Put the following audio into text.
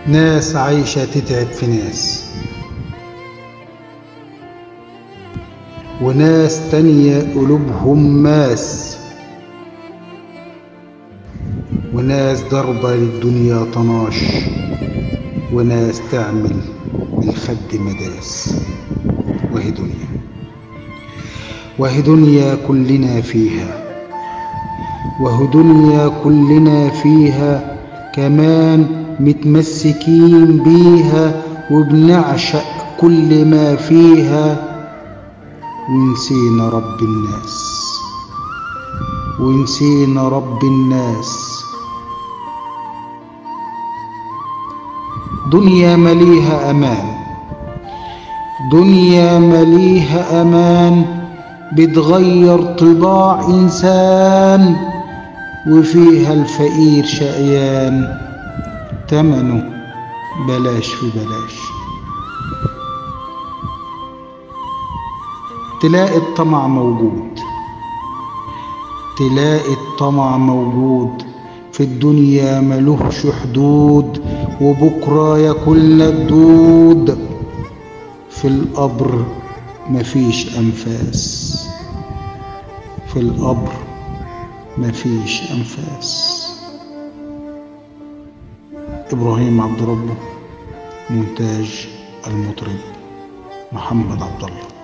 ناس عايشة تتعب في ناس، وناس تانية قلوبهم ماس، وناس ضربة للدنيا طناش، وناس تعمل بالخد مداس. وهي دنيا كلنا فيها، دنيا كلنا فيها، كمان متمسكين بيها وبنعشق كل ما فيها، ونسينا رب الناس. دنيا مليها أمان، بتغير طباع إنسان، وفيها الفقير شقيان، تمنه بلاش في بلاش. تلاقي الطمع موجود في الدنيا، ملوش حدود، وبكرة ياكلنا الدود. في القبر مفيش أنفاس. إبراهيم عبد ربه، مونتاج المطرب محمد عبد الله.